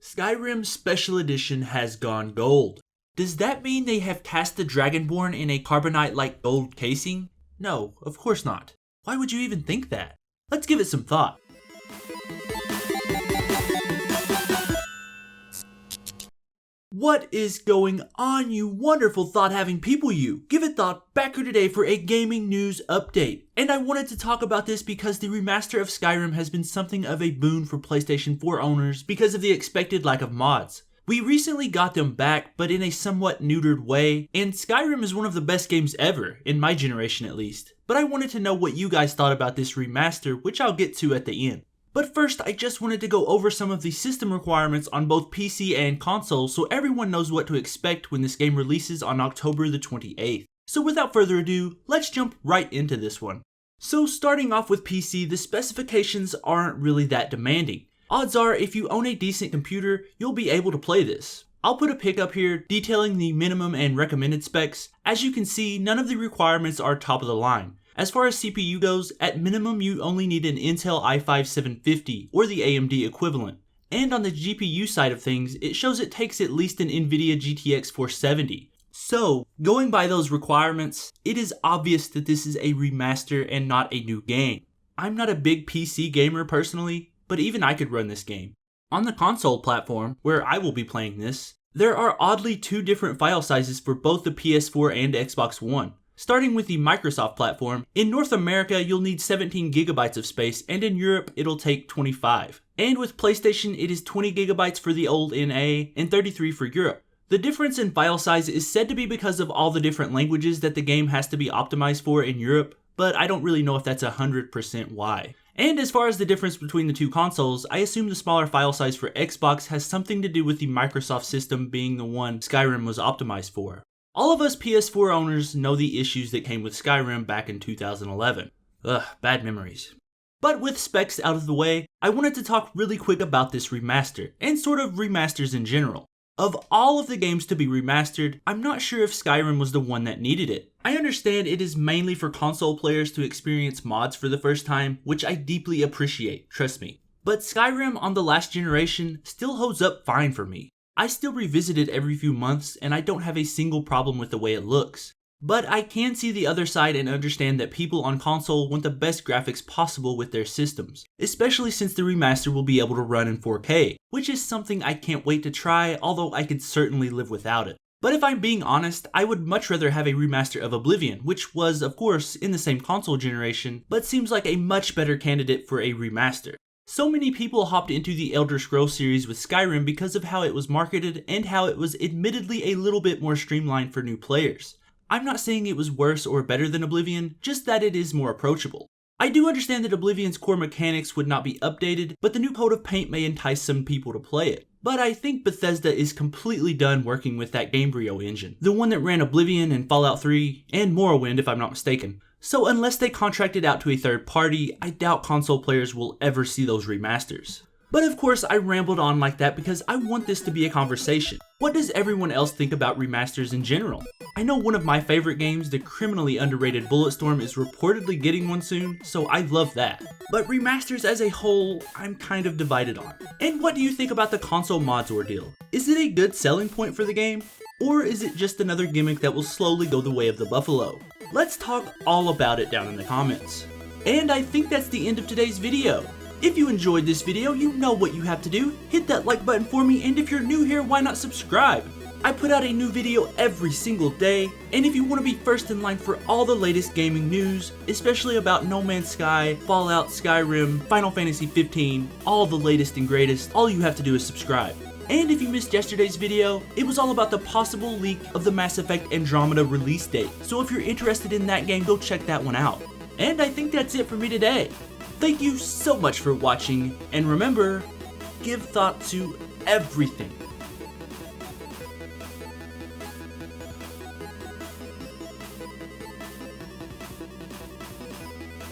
Skyrim Special Edition has gone gold. Does that mean they have cast the Dragonborn in a carbonite-like gold casing? No, of course not. Why would you even think that? Let's give it some thought. What is going on, you wonderful thought-having people you? Give It Thought back here today for a gaming news update. And I wanted to talk about this because the remaster of Skyrim has been something of a boon for PlayStation 4 owners because of the expected lack of mods. We recently got them back, but in a somewhat neutered way, and Skyrim is one of the best games ever, in my generation at least. But I wanted to know what you guys thought about this remaster, which I'll get to at the end. But first, I just wanted to go over some of the system requirements on both PC and console so everyone knows what to expect when this game releases on October the 28th. So without further ado, let's jump right into this one. So starting off with PC, the specifications aren't really that demanding. Odds are, if you own a decent computer, you'll be able to play this. I'll put a pic up here detailing the minimum and recommended specs. As you can see, none of the requirements are top of the line. As far as CPU goes, at minimum you only need an Intel i5-750 or the AMD equivalent. And on the GPU side of things, it shows it takes at least an NVIDIA GTX 470. So, going by those requirements, it is obvious that this is a remaster and not a new game. I'm not a big PC gamer personally, but even I could run this game. On the console platform, where I will be playing this, there are oddly two different file sizes for both the PS4 and Xbox One. Starting with the Microsoft platform, in North America you'll need 17 gigabytes of space and in Europe it'll take 25. And with PlayStation it is 20 gigabytes for the old NA and 33 for Europe. The difference in file size is said to be because of all the different languages that the game has to be optimized for in Europe, but I don't really know if that's 100% why. And as far as the difference between the two consoles, I assume the smaller file size for Xbox has something to do with the Microsoft system being the one Skyrim was optimized for. All of us PS4 owners know the issues that came with Skyrim back in 2011. Ugh, bad memories. But with specs out of the way, I wanted to talk really quick about this remaster, and sort of remasters in general. Of all of the games to be remastered, I'm not sure if Skyrim was the one that needed it. I understand it is mainly for console players to experience mods for the first time, which I deeply appreciate, trust me. But Skyrim on the last generation still holds up fine for me. I still revisit it every few months and I don't have a single problem with the way it looks. But I can see the other side and understand that people on console want the best graphics possible with their systems, especially since the remaster will be able to run in 4K, which is something I can't wait to try, although I could certainly live without it. But if I'm being honest, I would much rather have a remaster of Oblivion, which was, of course, in the same console generation, but seems like a much better candidate for a remaster. So many people hopped into the Elder Scrolls series with Skyrim because of how it was marketed and how it was admittedly a little bit more streamlined for new players. I'm not saying it was worse or better than Oblivion, just that it is more approachable. I do understand that Oblivion's core mechanics would not be updated, but the new coat of paint may entice some people to play it. But I think Bethesda is completely done working with that Gamebryo engine, the one that ran Oblivion and Fallout 3, and Morrowind if I'm not mistaken. So unless they contract it out to a third party, I doubt console players will ever see those remasters. But of course I rambled on like that because I want this to be a conversation. What does everyone else think about remasters in general? I know one of my favorite games, the criminally underrated Bulletstorm, is reportedly getting one soon, so I love that. But remasters as a whole, I'm kind of divided on. And what do you think about the console mods ordeal? Is it a good selling point for the game? Or is it just another gimmick that will slowly go the way of the buffalo? Let's talk all about it down in the comments. And I think that's the end of today's video. If you enjoyed this video, you know what you have to do. Hit that like button for me, and if you're new here, why not subscribe? I put out a new video every single day, and if you want to be first in line for all the latest gaming news, especially about No Man's Sky, Fallout, Skyrim, Final Fantasy 15, all the latest and greatest, all you have to do is subscribe. And if you missed yesterday's video, it was all about the possible leak of the Mass Effect Andromeda release date. So if you're interested in that game, go check that one out. And I think that's it for me today. Thank you so much for watching, and remember, give thought to everything.